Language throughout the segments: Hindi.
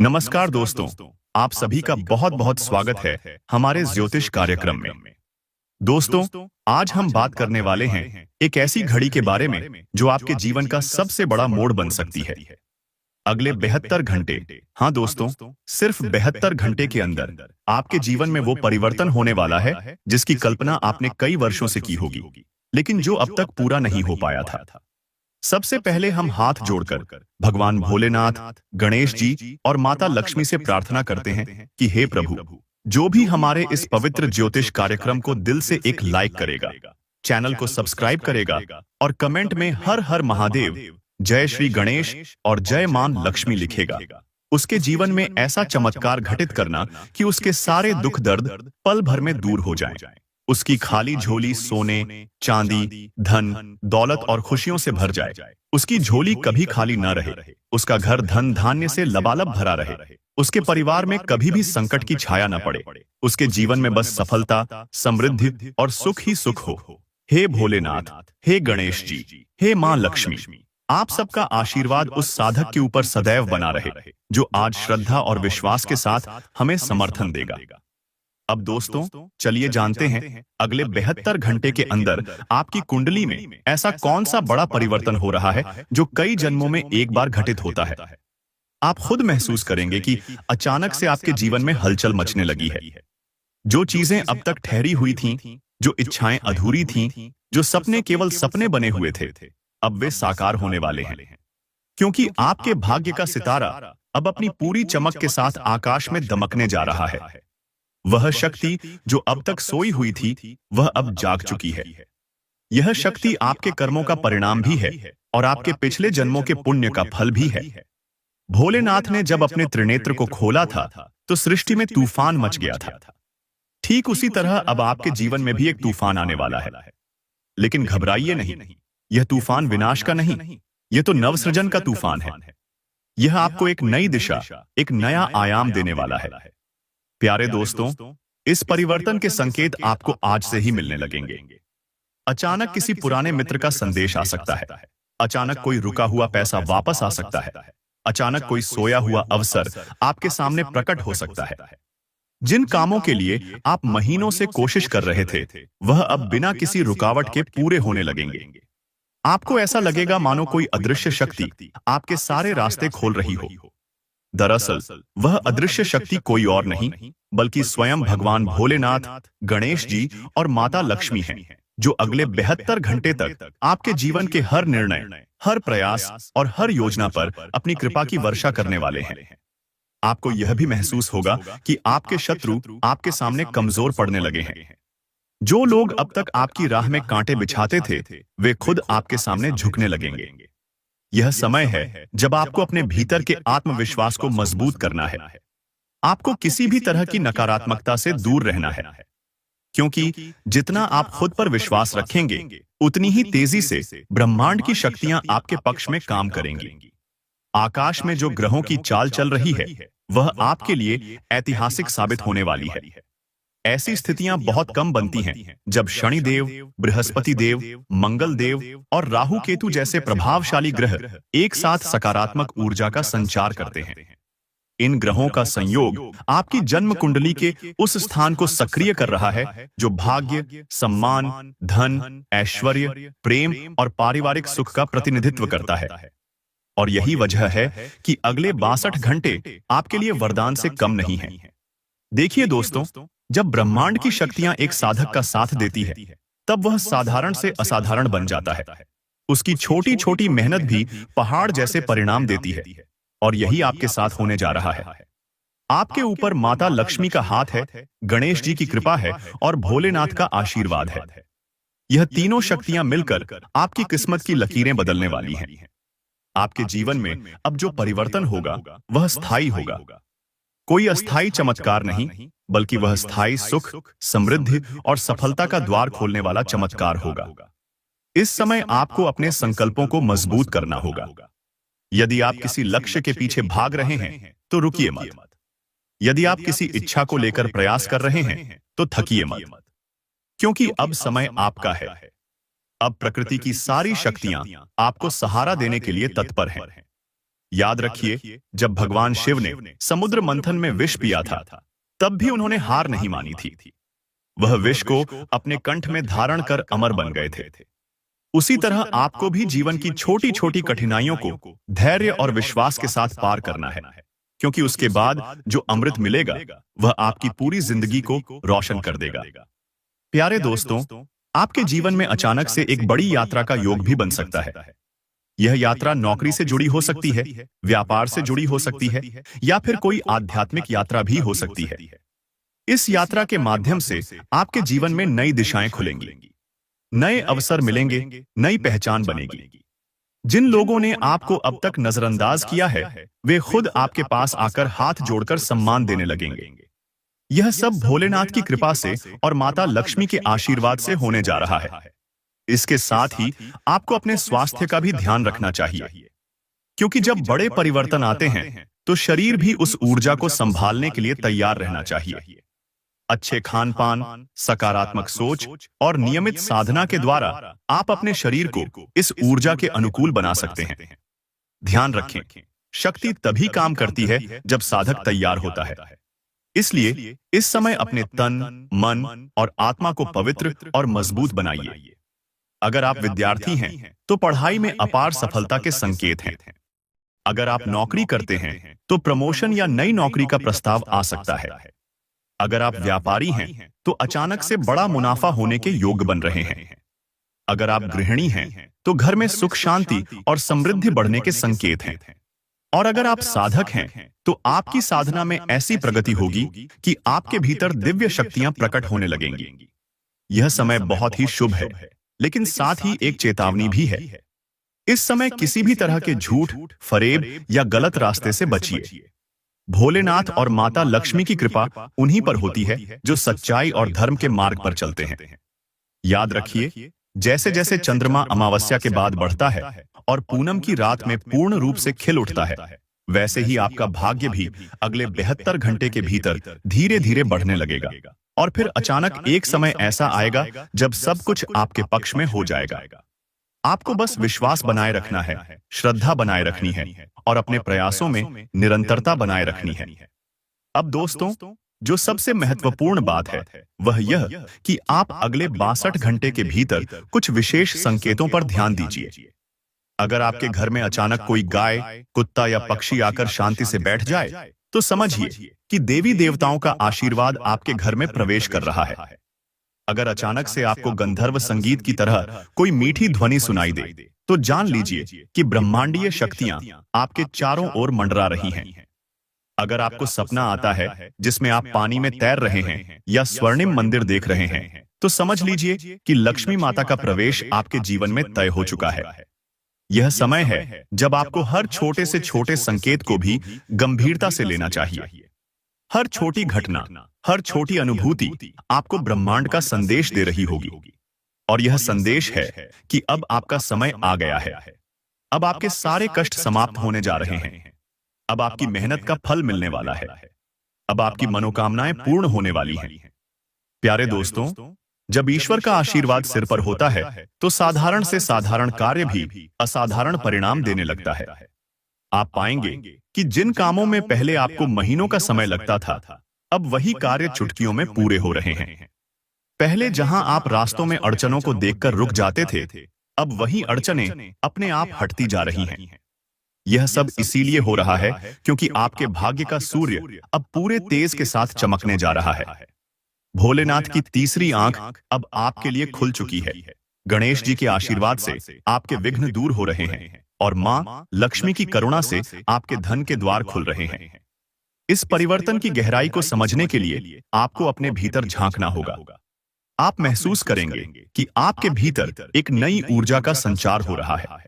नमस्कार दोस्तों, आप सभी का बहुत बहुत स्वागत है हमारे ज्योतिष कार्यक्रम में। दोस्तों, आज हम बात करने वाले हैं एक ऐसी घड़ी के बारे में जो आपके जीवन का सबसे बड़ा मोड़ बन सकती है। अगले 72 घंटे, हाँ दोस्तों, सिर्फ 72 घंटे के अंदर आपके जीवन में वो परिवर्तन होने वाला है जिसकी कल्पना आपने कई वर्षों से की होगी, लेकिन जो अब तक पूरा नहीं हो पाया था। सबसे पहले हम हाथ जोड़कर भगवान भोलेनाथ, गणेश जी और माता लक्ष्मी से प्रार्थना करते हैं कि हे प्रभु, जो भी हमारे इस पवित्र ज्योतिष कार्यक्रम को दिल से एक लाइक करेगा, चैनल को सब्सक्राइब करेगा और कमेंट में हर हर महादेव, जय श्री गणेश और जय मां लक्ष्मी लिखेगा, उसके जीवन में ऐसा चमत्कार घटित करना कि उसके सारे दुख दर्द पल भर में दूर हो जाएं। उसकी खाली झोली सोने, चांदी, धन, दौलत और खुशियों से भर जाए। उसकी झोली कभी खाली न रहे। उसका घर धन धान्य से लबालब भरा रहे। उसके परिवार में कभी भी संकट की छाया न पड़े। उसके जीवन में बस सफलता, समृद्धि और सुख ही सुख हो। हे भोलेनाथ, हे गणेश जी, हे मां लक्ष्मी, आप सबका आशीर्वाद उस साधक के ऊपर सदैव बना रहे जो आज श्रद्धा और विश्वास के साथ हमें समर्थन देगा। अब दोस्तों, चलिए जानते हैं अगले 72 घंटे के अंदर आपकी कुंडली में ऐसा कौन सा बड़ा परिवर्तन हो रहा है जो कई जन्मों में एक बार घटित होता है। आप खुद महसूस करेंगे कि अचानक से आपके जीवन में हलचल मचने लगी है। जो चीजें अब तक ठहरी हुई थीं, जो इच्छाएं अधूरी थीं, जो सपने केवल सपने बने हुए थे, अब वे साकार होने वाले हैं। क्योंकि आपके भाग्य का सितारा अब अपनी पूरी चमक के साथ आकाश में दमकने जा रहा है। वह शक्ति जो अब तक सोई हुई थी, वह अब जाग चुकी है। यह शक्ति आपके कर्मों का परिणाम भी है और आपके पिछले जन्मों के पुण्य का फल भी है। भोलेनाथ ने जब अपने त्रिनेत्र को खोला था तो सृष्टि में तूफान मच गया था। ठीक उसी तरह अब आपके जीवन में भी एक तूफान आने वाला है। लेकिन घबराइए नहीं, यह तूफान विनाश का नहीं, यह तो नवसृजन का तूफान है। यह आपको एक नई दिशा, एक नया आयाम देने वाला है। प्यारे दोस्तों, इस परिवर्तन के संकेत आपको आज से ही मिलने लगेंगे। अचानक किसी पुराने मित्र का संदेश आ सकता है। अचानक कोई रुका हुआ पैसा वापस आ सकता है। अचानक कोई सोया हुआ अवसर आपके सामने प्रकट हो सकता है। जिन कामों के लिए आप महीनों से कोशिश कर रहे थे, वह अब बिना किसी रुकावट के पूरे होने लगेंगे। आपको ऐसा लगेगा मानो कोई अदृश्य शक्ति आपके सारे रास्ते खोल रही हो। दरअसल वह अदृश्य शक्ति कोई और नहीं, बल्कि स्वयं भगवान भोलेनाथ, गणेश जी और माता लक्ष्मी हैं, जो अगले 72 घंटे तक आपके जीवन के हर निर्णय, हर प्रयास और हर योजना पर अपनी कृपा की वर्षा करने वाले हैं। आपको यह भी महसूस होगा कि आपके शत्रु आपके सामने कमजोर पड़ने लगे हैं। जो लोग अब तक आपकी राह में कांटे बिछाते थे, वे खुद आपके सामने झुकने लगेंगे। यह समय है जब आपको अपने भीतर के आत्मविश्वास को मजबूत करना है। आपको किसी भी तरह की नकारात्मकता से दूर रहना है, क्योंकि जितना आप खुद पर विश्वास रखेंगे, उतनी ही तेजी से ब्रह्मांड की शक्तियां आपके पक्ष में काम करेंगी। आकाश में जो ग्रहों की चाल चल रही है, वह आपके लिए ऐतिहासिक साबित होने वाली है। ऐसी स्थितियां बहुत कम बनती हैं जब शनिदेव, बृहस्पति देव, मंगल देव और राहु केतु जैसे प्रभावशाली ग्रह एक साथ सकारात्मक ऊर्जा का संचार करते हैं। इन ग्रहों का संयोग आपकी जन्म कुंडली के उस स्थान को सक्रिय कर रहा है जो भाग्य, सम्मान, धन, ऐश्वर्य, प्रेम और पारिवारिक सुख का प्रतिनिधित्व करता है। और यही वजह है कि अगले 62 घंटे आपके लिए वरदान से कम नहीं है। देखिए दोस्तों, जब ब्रह्मांड की शक्तियां एक साधक का साथ देती है, तब वह साधारण से असाधारण बन जाता है। उसकी छोटी छोटी मेहनत भी पहाड़ जैसे परिणाम देती है। और यही आपके साथ होने जा रहा है। आपके ऊपर माता लक्ष्मी का हाथ है, गणेश जी की कृपा है और भोलेनाथ का आशीर्वाद है। यह तीनों शक्तियां मिलकर आपकी किस्मत की लकीरें बदलने वाली हैं। आपके जीवन में अब जो परिवर्तन होगा, वह स्थायी होगा। कोई अस्थायी चमत्कार नहीं, बल्कि वह स्थायी सुख, समृद्धि और सफलता का द्वार खोलने वाला चमत्कार होगा। इस समय आपको अपने संकल्पों को मजबूत करना होगा। यदि आप किसी लक्ष्य के पीछे भाग रहे हैं, तो रुकिए मत। यदि आप किसी इच्छा को लेकर प्रयास कर रहे हैं, तो थकिए मत, क्योंकि अब समय आपका है। अब प्रकृति की सारी शक्तियां आपको सहारा देने के लिए तत्पर हैं। याद रखिए, जब भगवान शिव ने समुद्र मंथन में विष पिया था, तब भी उन्होंने हार नहीं मानी थी। वह विष को अपने कंठ में धारण कर अमर बन गए थे। उसी तरह आपको भी जीवन की छोटी छोटी कठिनाइयों को धैर्य और विश्वास के साथ पार करना है, क्योंकि उसके बाद जो अमृत मिलेगा वह आपकी पूरी जिंदगी को रोशन कर देगा। प्यारे दोस्तों, आपके जीवन में अचानक से एक बड़ी यात्रा का योग भी बन सकता है। यह यात्रा नौकरी से जुड़ी हो सकती है, व्यापार से जुड़ी हो सकती है, या फिर कोई आध्यात्मिक यात्रा भी हो सकती है। इस यात्रा के माध्यम से आपके जीवन में नई दिशाएं खुलेंगी, नए अवसर मिलेंगे, नई पहचान बनेगी। जिन लोगों ने आपको अब तक नजरअंदाज किया है, वे खुद आपके पास आकर हाथ जोड़कर सम्मान देने लगेंगे। यह सब भोलेनाथ की कृपा से और माता लक्ष्मी के आशीर्वाद से होने जा रहा है। इसके साथ ही आपको अपने स्वास्थ्य का भी ध्यान रखना चाहिए, क्योंकि जब बड़े परिवर्तन आते हैं तो शरीर भी उस ऊर्जा को संभालने के लिए तैयार रहना चाहिए। अच्छे खान पान, सकारात्मक सोच और नियमित साधना के द्वारा आप अपने शरीर को इस ऊर्जा के अनुकूल बना सकते हैं। ध्यान रखें, शक्ति तभी काम करती है जब साधक तैयार होता है। इसलिए इस समय अपने तन, मन और आत्मा को पवित्र और मजबूत बनाइए। अगर आप विद्यार्थी हैं तो पढ़ाई में अपार सफलता के संकेत हैं। अगर आप नौकरी करते हैं तो प्रमोशन या नई नौकरी का प्रस्ताव आ सकता है। अगर आप व्यापारी हैं तो अचानक से बड़ा मुनाफा होने के योग बन रहे हैं। अगर आप गृहिणी हैं तो घर में सुख, शांति और समृद्धि बढ़ने के संकेत हैं। और अगर आप साधक हैं तो आपकी साधना में ऐसी प्रगति होगी कि आपके भीतर दिव्य शक्तियां प्रकट होने लगेंगी। यह समय बहुत ही शुभ है, लेकिन साथ ही एक चेतावनी भी है। इस समय किसी भी तरह के झूठ, फरेब या गलत रास्ते से बचिए। भोलेनाथ और माता लक्ष्मी की कृपा उन्हीं पर होती है जो सच्चाई और धर्म के मार्ग पर चलते हैं। याद रखिए, जैसे जैसे चंद्रमा अमावस्या के बाद बढ़ता है और पूनम की रात में पूर्ण रूप से खिल उठता है, वैसे ही आपका भाग्य भी अगले 72 घंटे के भीतर धीरे धीरे बढ़ने लगेगा। और फिर अचानक एक समय ऐसा आएगा जब सब कुछ आपके पक्ष में हो जाएगा। आपको बस विश्वास बनाए रखना है, श्रद्धा बनाए रखनी है और अपने प्रयासों में निरंतरता बनाए रखनी है। अब दोस्तों, जो सबसे महत्वपूर्ण बात है वह यह कि आप अगले 62 घंटे के भीतर कुछ विशेष संकेतों पर ध्यान दीजिए। अगर आपके घर में अचानक कोई गाय, कुत्ता या पक्षी आकर शांति से बैठ जाए तो समझिए कि देवी देवताओं का आशीर्वाद आपके घर में प्रवेश कर रहा है। अगर अचानक से आपको गंधर्व संगीत की तरह कोई मीठी ध्वनि सुनाई दे तो जान लीजिए कि ब्रह्मांडीय शक्तियां आपके चारों ओर मंडरा रही हैं। अगर आपको सपना आता है जिसमें आप पानी में तैर रहे हैं या स्वर्णिम मंदिर देख रहे हैं तो समझ लीजिए कि लक्ष्मी माता का प्रवेश आपके जीवन में तय हो चुका है। यह समय है जब आपको हर छोटे से छोटे संकेत को भी गंभीरता से लेना चाहिए। हर छोटी घटना, हर छोटी अनुभूति आपको ब्रह्मांड का संदेश दे रही होगी। और यह संदेश है कि अब आपका समय आ गया है। अब आपके सारे कष्ट समाप्त होने जा रहे हैं। अब आपकी मेहनत का फल मिलने वाला है। अब आपकी मनोकामनाएं पूर्ण होने वाली हैं। प्यारे दोस्तों, जब ईश्वर का आशीर्वाद सिर पर होता है तो साधारण से साधारण कार्य भी असाधारण परिणाम देने लगता है। आप पाएंगे कि जिन कामों में पहले आपको महीनों का समय लगता था, अब वही कार्य चुटकियों में पूरे हो रहे हैं। पहले जहां आप रास्तों में अड़चनों को देखकर रुक जाते थे, अब वही अड़चनें अपने आप हटती जा रही हैं। यह सब इसीलिए हो रहा है क्योंकि आपके भाग्य का सूर्य अब पूरे तेज के साथ चमकने जा रहा है। भोलेनाथ की तीसरी आंख अब आपके लिए खुल चुकी है। गणेश जी के आशीर्वाद से आपके विघ्न दूर हो रहे हैं और मां लक्ष्मी की करुणा से आपके धन के द्वार खुल रहे हैं। इस परिवर्तन की गहराई को समझने के लिए आपको अपने भीतर झांकना होगा। आप महसूस करेंगे कि आपके भीतर एक नई ऊर्जा का संचार हो रहा है।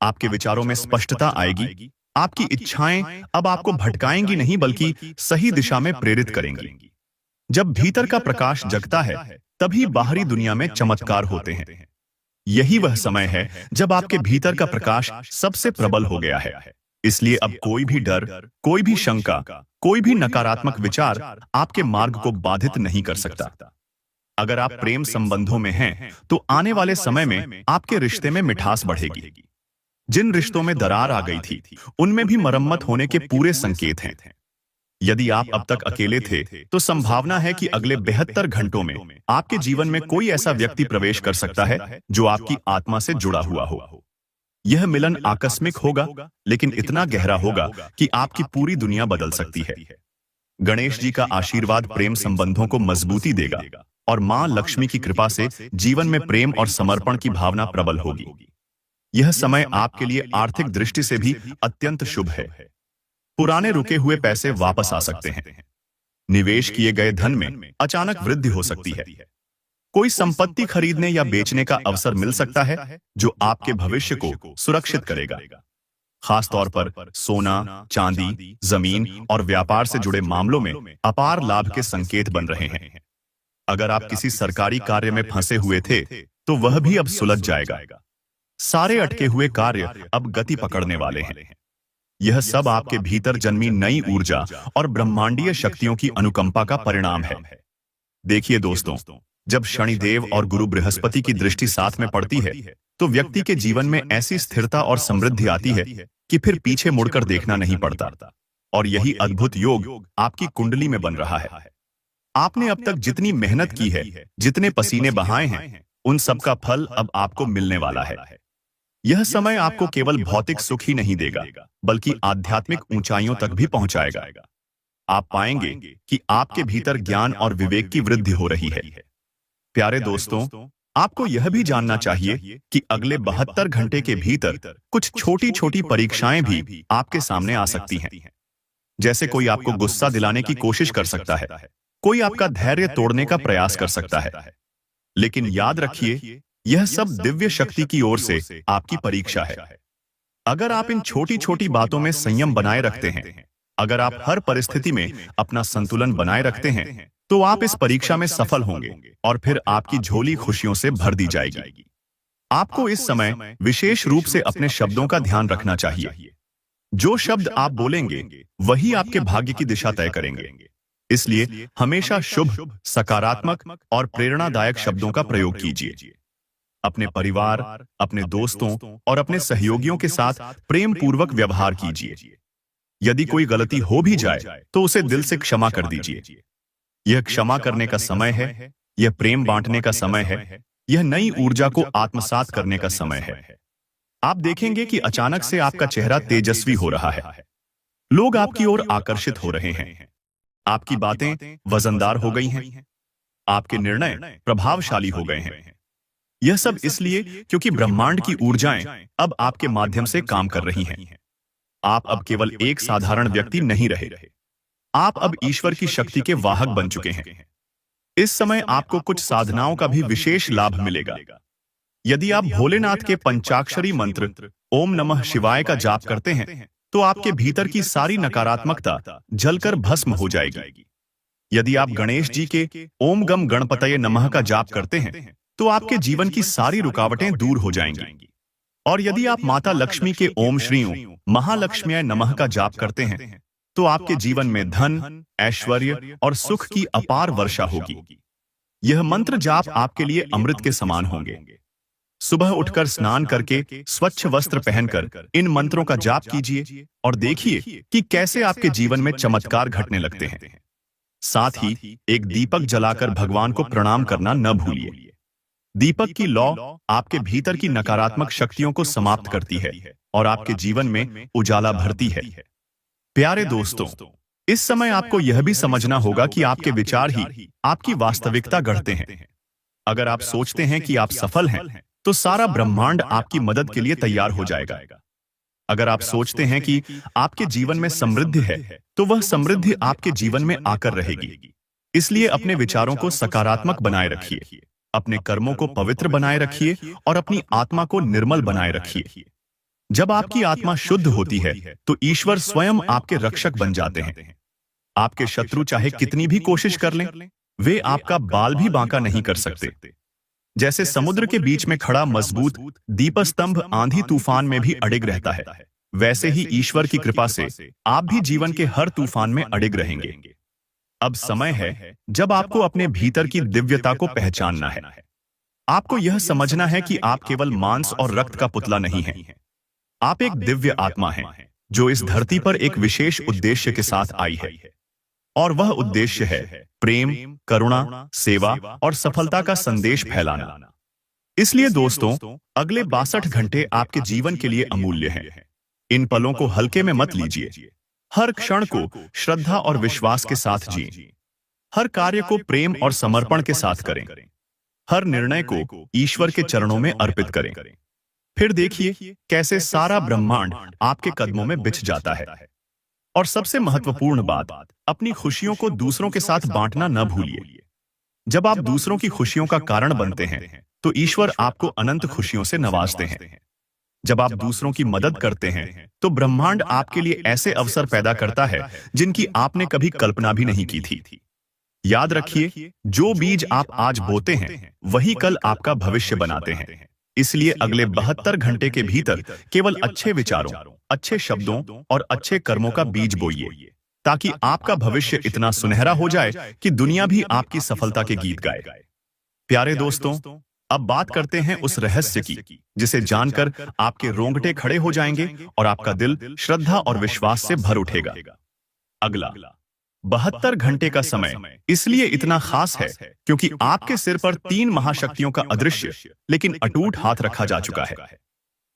आपके विचारों में स्पष्टता आएगी। आपकी इच्छाएं अब आपको भटकाएंगी नहीं, बल्कि सही दिशा में प्रेरित करेंगी। जब भीतर का प्रकाश जगता है, तभी बाहरी दुनिया में चमत्कार होते हैं। यही वह समय है जब आपके भीतर का प्रकाश सबसे प्रबल हो गया है। इसलिए अब कोई भी डर, कोई भी शंका, कोई भी नकारात्मक विचार आपके मार्ग को बाधित नहीं कर सकता। अगर आप प्रेम संबंधों में हैं, तो आने वाले समय में आपके रिश्ते में मिठास बढ़ेगी। जिन रिश्तों में दरार आ गई थी, उनमें भी मरम्मत होने के पूरे संकेत हैं। यदि आप अब तक अकेले थे, तो संभावना है कि अगले 72 घंटों में आपके जीवन में कोई ऐसा व्यक्ति प्रवेश कर सकता है जो आपकी आत्मा से जुड़ा हुआ हो। यह मिलन आकस्मिक होगा, लेकिन इतना गहरा होगा कि आपकी पूरी दुनिया बदल सकती है। गणेश जी का आशीर्वाद प्रेम संबंधों को मजबूती देगा और मां लक्ष्मी की कृपा से जीवन में प्रेम और समर्पण की भावना प्रबल होगी। यह समय आपके लिए आर्थिक दृष्टि से भी अत्यंत शुभ है। पुराने रुके हुए पैसे वापस आ सकते हैं। निवेश किए गए धन में अचानक वृद्धि हो सकती है। कोई संपत्ति खरीदने या बेचने का अवसर मिल सकता है जो आपके भविष्य को सुरक्षित करेगा। खासतौर पर सोना, चांदी, जमीन और व्यापार से जुड़े मामलों में अपार लाभ के संकेत बन रहे हैं। अगर आप किसी सरकारी कार्य में फंसे हुए थे, तो वह भी अब सुलझ जाएगा। सारे अटके हुए कार्य अब गति पकड़ने वाले हैं। यह सब आपके भीतर जन्मी नई ऊर्जा और ब्रह्मांडीय शक्तियों की अनुकंपा का परिणाम है। देखिए दोस्तों, जब शनिदेव और गुरु बृहस्पति की दृष्टि साथ में पड़ती है, तो व्यक्ति के जीवन में ऐसी स्थिरता और समृद्धि आती है कि फिर पीछे मुड़कर देखना नहीं पड़ता। और यही अद्भुत योग आपकी कुंडली में बन रहा है। आपने अब तक जितनी मेहनत की है, जितने पसीने बहाए हैं, उन सब का फल अब आपको मिलने वाला है। यह समय आपको केवल भौतिक सुख ही नहीं देगा, बल्कि आध्यात्मिक ऊंचाइयों तक भी पहुंचाएगा। आप पाएंगे कि आपके भीतर ज्ञान और विवेक की वृद्धि हो रही है। प्यारे दोस्तों, आपको यह भी जानना चाहिए कि अगले 72 घंटे के भीतर कुछ छोटी छोटी परीक्षाएं भी आपके सामने आ सकती हैं। जैसे कोई आपको गुस्सा दिलाने की कोशिश कर सकता है, कोई आपका धैर्य तोड़ने का प्रयास कर सकता है। लेकिन याद रखिए, यह सब दिव्य शक्ति की ओर से आपकी परीक्षा है। अगर आप इन छोटी छोटी बातों में संयम बनाए रखते हैं, अगर आप हर परिस्थिति में अपना संतुलन बनाए रखते हैं, तो आप इस परीक्षा में सफल होंगे और फिर आपकी झोली खुशियों से भर दी जाएगी। आपको इस समय विशेष रूप से अपने शब्दों का ध्यान रखना चाहिए। जो शब्द आप बोलेंगे, वही आपके भाग्य की दिशा तय करेंगे। इसलिए हमेशा शुभ, सकारात्मक और प्रेरणादायक शब्दों का प्रयोग कीजिए। अपने परिवार, अपने दोस्तों और अपने सहयोगियों के साथ प्रेम पूर्वक व्यवहार कीजिए। यदि कोई गलती हो भी जाए, तो उसे दिल से क्षमा कर दीजिए। यह क्षमा करने का समय है, यह प्रेम बांटने का समय है, यह नई ऊर्जा को आत्मसात करने का समय है। आप देखेंगे कि अचानक से आपका चेहरा तेजस्वी हो रहा है। लोग आपकी ओर आकर्षित हो रहे हैं। आपकी बातें वजनदार हो गई हैं। आपके निर्णय प्रभावशाली हो गए हैं। यह सब इसलिए क्योंकि ब्रह्मांड की ऊर्जाएं अब आपके माध्यम से काम कर रही हैं। आप अब केवल एक साधारण व्यक्ति नहीं रहे। आप अब ईश्वर की शक्ति के वाहक बन चुके हैं। इस समय आपको कुछ साधनाओं का भी विशेष लाभ मिलेगा। यदि आप भोलेनाथ के पंचाक्षरी मंत्र ओम नमः शिवाय का जाप करते हैं, तो आपके भीतर की सारी नकारात्मकता जलकर भस्म हो जाएगी। यदि आप गणेश जी के ओम गम गणपतये नमः का जाप करते हैं, तो आपके जीवन की सारी रुकावटें दूर हो जाएंगी। और यदि आप माता लक्ष्मी के ओम श्रीं महालक्ष्म्याय नमः का जाप करते हैं, तो आपके जीवन में धन, ऐश्वर्य और सुख की अपार वर्षा होगी। यह मंत्र जाप आपके लिए अमृत के समान होंगे। सुबह उठकर स्नान करके स्वच्छ वस्त्र पहनकर इन मंत्रों का जाप कीजिए और देखिए कि कैसे आपके जीवन में चमत्कार घटने लगते हैं। साथ ही एक दीपक जलाकर भगवान को प्रणाम करना न भूलिए। दीपक की लौ आपके भीतर की नकारात्मक शक्तियों को समाप्त करती है और आपके जीवन में उजाला भरती है। प्यारे दोस्तों, इस समय आपको यह भी समझना होगा कि आपके विचार ही आपकी वास्तविकता गढ़ते हैं। अगर आप सोचते हैं कि आप सफल हैं, तो सारा ब्रह्मांड आपकी मदद के लिए तैयार हो जाएगा। अगर आप सोचते हैं कि आपके जीवन में समृद्धि है, तो वह समृद्धि आपके जीवन में आकर रहेगी। इसलिए अपने विचारों को सकारात्मक बनाए रखिए, अपने कर्मों को पवित्र बनाए रखिए और अपनी आत्मा को निर्मल बनाए रखिए। जब आपकी आत्मा शुद्ध होती है, तो ईश्वर स्वयं आपके रक्षक बन जाते हैं। आपके शत्रु चाहे कितनी भी कोशिश कर लें, वे आपका बाल भी बांका नहीं कर सकते। जैसे समुद्र के बीच में खड़ा मजबूत दीपस्तंभ आंधी तूफान में भी अडिग रहता है, वैसे ही ईश्वर की कृपा से आप भी जीवन के हर तूफान में अडिग रहेंगे। अब समय है जब आपको अपने भीतर की दिव्यता को पहचानना है। आपको यह समझना है कि आप केवल मांस और रक्त का पुतला नहीं हैं। आप एक दिव्य आत्मा हैं जो इस धरती पर एक विशेष उद्देश्य के साथ आई है, और वह उद्देश्य है प्रेम, करुणा, सेवा और सफलता का संदेश फैलाना। इसलिए दोस्तों, अगले 62 घंटे आपके जीवन के लिए अमूल्य हैं। इन पलों को हल्के में मत लीजिए। हर क्षण को श्रद्धा और विश्वास के साथ जिएं। हर कार्य को प्रेम और समर्पण के साथ करें। हर निर्णय को ईश्वर के चरणों में अर्पित करें। फिर देखिए कैसे सारा ब्रह्मांड आपके कदमों में बिछ जाता है। और सबसे महत्वपूर्ण बात, अपनी खुशियों को दूसरों के साथ बांटना न भूलिए। जब आप दूसरों की खुशियों का कारण बनते हैं तो ईश्वर आपको अनंत खुशियों से नवाजते हैं। जब आप दूसरों की मदद करते हैं तो ब्रह्मांड आपके लिए ऐसे अवसर पैदा करता है जिनकी आपने कभी कल्पना भी नहीं की थी। याद रखिए, जो बीज आप आज बोते हैं वही कल आपका भविष्य बनाते हैं। इसलिए अगले 72 घंटे के भीतर केवल अच्छे विचारों, अच्छे शब्दों और अच्छे कर्मों का बीज बोइए, ताकि आपका भविष्य इतना सुनहरा हो जाए कि दुनिया भी आपकी सफलता के गीत गाए। प्यारे दोस्तों, अब बात करते हैं उस रहस्य की जिसे जानकर आपके रोंगटे खड़े हो जाएंगे और आपका दिल श्रद्धा और विश्वास से भर उठेगा। अगला 72 घंटे का समय इसलिए इतना खास है क्योंकि आपके सिर पर 3 महाशक्तियों का अदृश्य लेकिन अटूट हाथ रखा जा चुका है।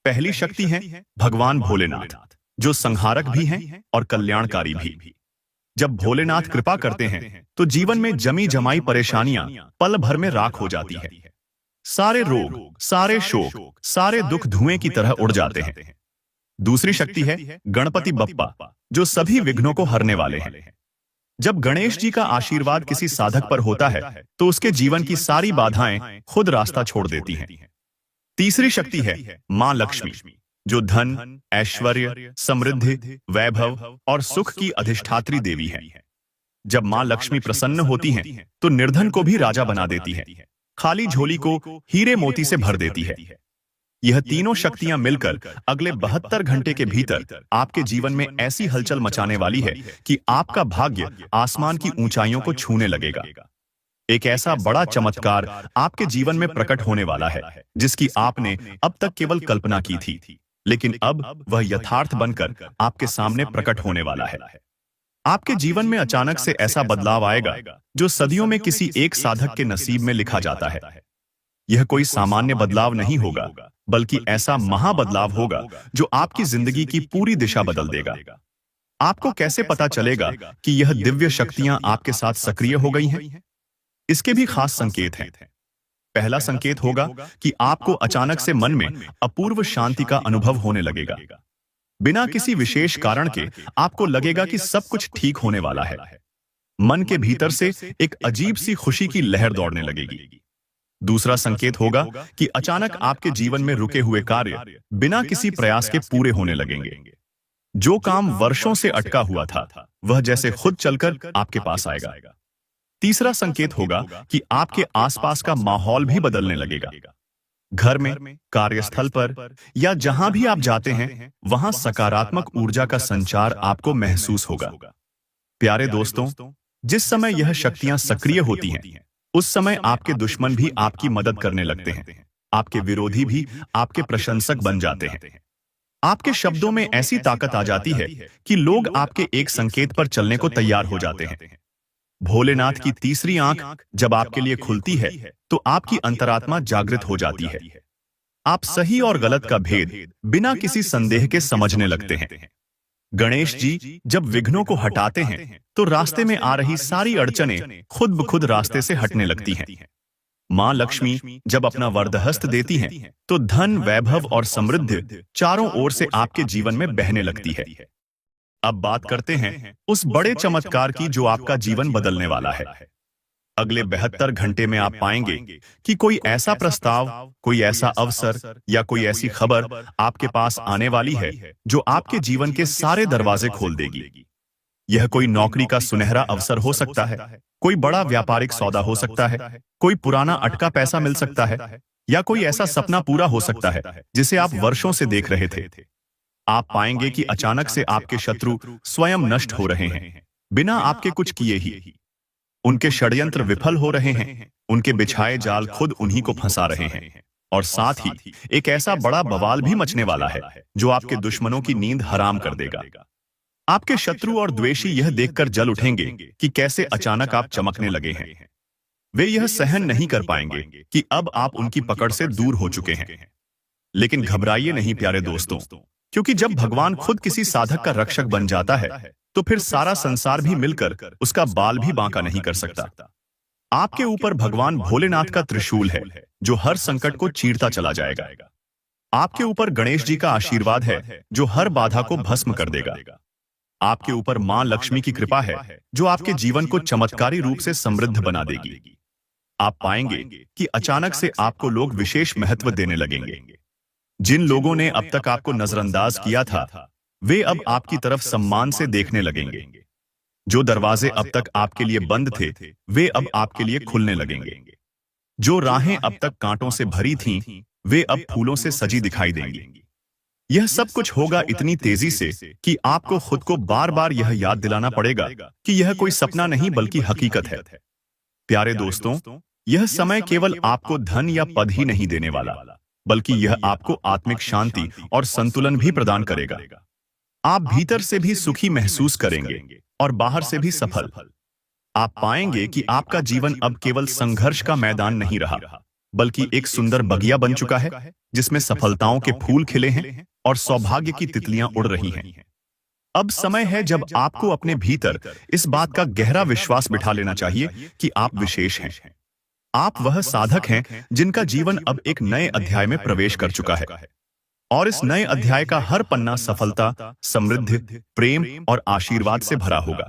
पहली शक्ति है भगवान भोलेनाथ, जो संहारक भी हैं और कल्याणकारी भी। जब भोलेनाथ कृपा करते हैं तो जीवन में जमी जमाई परेशानियां पल भर में राख हो जाती है। सारे रोग, सारे शोक, सारे दुख धुएं की तरह उड़ जाते हैं। दूसरी शक्ति है गणपति बप्पा, जो सभी विघ्नों को हरने वाले हैं। जब गणेश जी का आशीर्वाद किसी साधक पर होता है तो उसके जीवन की सारी बाधाएं खुद रास्ता छोड़ देती हैं। तीसरी शक्ति है मां लक्ष्मी, जो धन, ऐश्वर्य, समृद्धि, वैभव और सुख की अधिष्ठात्री देवी है। जब मां लक्ष्मी प्रसन्न होती हैं तो निर्धन को भी राजा बना देती है, खाली झोली को हीरे मोती से भर देती है। यह तीनों शक्तियां मिलकर अगले 72 घंटे के भीतर आपके जीवन में ऐसी हलचल मचाने वाली है कि आपका भाग्य आसमान की ऊंचाइयों को छूने लगेगा। एक ऐसा बड़ा चमत्कार आपके जीवन में प्रकट होने वाला है जिसकी आपने अब तक केवल कल्पना की थी, लेकिन अब वह यथार्थ बनकर आपके सामने प्रकट होने वाला है। आपके जीवन में अचानक से ऐसा बदलाव आएगा जो सदियों में किसी एक साधक के नसीब में लिखा जाता है। यह कोई सामान्य बदलाव नहीं होगा, बल्कि ऐसा महाबदलाव होगा जो आपकी जिंदगी की पूरी दिशा बदल देगा। आपको कैसे पता चलेगा कि यह दिव्य शक्तियां आपके साथ सक्रिय हो गई हैं? इसके भी खास संकेत हैं। पहला संकेत होगा कि आपको अचानक से मन में अपूर्व शांति का अनुभव होने लगेगा। बिना किसी विशेष कारण के आपको लगेगा कि सब कुछ ठीक होने वाला है। मन के भीतर से एक अजीब सी खुशी की लहर दौड़ने लगेगी। दूसरा संकेत होगा कि अचानक आपके जीवन में रुके हुए कार्य बिना किसी प्रयास के पूरे होने लगेंगे। जो काम वर्षों से अटका हुआ था वह जैसे खुद चलकर आपके पास आएगा। तीसरा संकेत होगा कि आपके आसपास का माहौल भी बदलने लगेगा। घर में, कार्यस्थल पर या जहां भी आप जाते हैं वहां सकारात्मक ऊर्जा का संचार आपको महसूस होगा। प्यारे दोस्तों, जिस समय यह शक्तियां सक्रिय होती हैं उस समय आपके दुश्मन भी आपकी मदद करने लगते हैं। आपके विरोधी भी आपके प्रशंसक बन जाते हैं। आपके शब्दों में ऐसी ताकत आ जाती है कि लोग आपके एक संकेत पर चलने को तैयार हो जाते हैं। भोलेनाथ की तीसरी आंख जब आपके लिए खुलती है तो आपकी अंतरात्मा जागृत हो जाती है। आप सही और गलत का भेद बिना किसी संदेह के समझने लगते हैं। गणेश जी जब विघ्नों को हटाते हैं तो रास्ते में आ रही सारी अड़चनें खुद ब खुद रास्ते से हटने लगती हैं। मां लक्ष्मी जब अपना वरदहस्त देती हैं तो धन, वैभव और समृद्धि चारों ओर से आपके जीवन में बहने लगती है। अब बात करते हैं उस बड़े चमत्कार की जो आपका जीवन बदलने वाला है। अगले 72 घंटे में आप पाएंगे कि कोई ऐसा प्रस्ताव, कोई ऐसा अवसर या कोई ऐसी खबर आपके पास आने वाली है जो आपके जीवन के सारे दरवाजे खोल देगी। यह कोई नौकरी का सुनहरा अवसर हो सकता है, कोई बड़ा व्यापारिक सौदा हो सकता है, कोई पुराना अटका पैसा मिल सकता है, या कोई ऐसा सपना पूरा हो सकता है जिसे आप वर्षों से देख रहे थे। आप पाएंगे कि अचानक से आपके शत्रु स्वयं नष्ट हो रहे हैं, बिना आपके कुछ किए ही। उनके षड्यंत्र विफल हो रहे हैं, उनके बिछाए जाल खुद उन्हीं को फंसा रहे हैं, और साथ ही एक ऐसा बड़ा बवाल भी मचने वाला है जो आपके दुश्मनों की नींद हराम कर देगा। आपके शत्रु और द्वेषी यह देखकर जल उठेंगे कि कैसे अचानक आप चमकने लगे हैं। वे यह सहन नहीं कर पाएंगे कि अब आप उनकी पकड़ से दूर हो चुके हैं। लेकिन घबराइए नहीं प्यारे दोस्तों, क्योंकि जब भगवान खुद किसी साधक का रक्षक बन जाता है तो फिर सारा संसार भी मिलकर उसका बाल भी बांका नहीं कर सकता। आपके ऊपर भगवान भोलेनाथ का त्रिशूल है जो हर संकट को चीरता चला जाएगा। आपके ऊपर गणेश जी का आशीर्वाद है जो हर बाधा को भस्म कर देगा। आपके ऊपर मां लक्ष्मी की कृपा है जो आपके जीवन को चमत्कारी रूप से समृद्ध बना देगी। आप पाएंगे कि अचानक से आपको लोग विशेष महत्व देने लगेंगे। जिन लोगों ने अब तक आपको नजरअंदाज किया था वे अब आपकी तरफ सम्मान से देखने लगेंगे। जो दरवाजे अब तक आपके लिए बंद थे वे अब आपके लिए खुलने लगेंगे। जो राहें अब तक कांटों से भरी थीं वे अब फूलों से सजी दिखाई देंगी। यह सब कुछ होगा इतनी तेजी से कि आपको खुद को बार बार यह याद दिलाना पड़ेगा कि यह कोई सपना नहीं बल्कि हकीकत है। प्यारे दोस्तों, यह समय केवल आपको धन या पद ही नहीं देने वाला, बल्कि यह आपको आत्मिक शांति और संतुलन भी प्रदान करेगा। आप भीतर से भी सुखी महसूस करेंगे और बाहर से भी सफल। आप पाएंगे कि आपका जीवन अब केवल संघर्ष का मैदान नहीं रहा, बल्कि एक सुंदर बगिया बन चुका है जिसमें सफलताओं के फूल खिले हैं और सौभाग्य की तितलियां उड़ रही हैं। अब समय है जब आपको अपने भीतर इस बात का गहरा विश्वास बिठा लेना चाहिए कि आप विशेष हैं। आप वह साधक हैं जिनका जीवन अब एक नए अध्याय में प्रवेश कर चुका है और इस नए अध्याय का हर पन्ना सफलता, समृद्धि, प्रेम और आशीर्वाद से भरा होगा।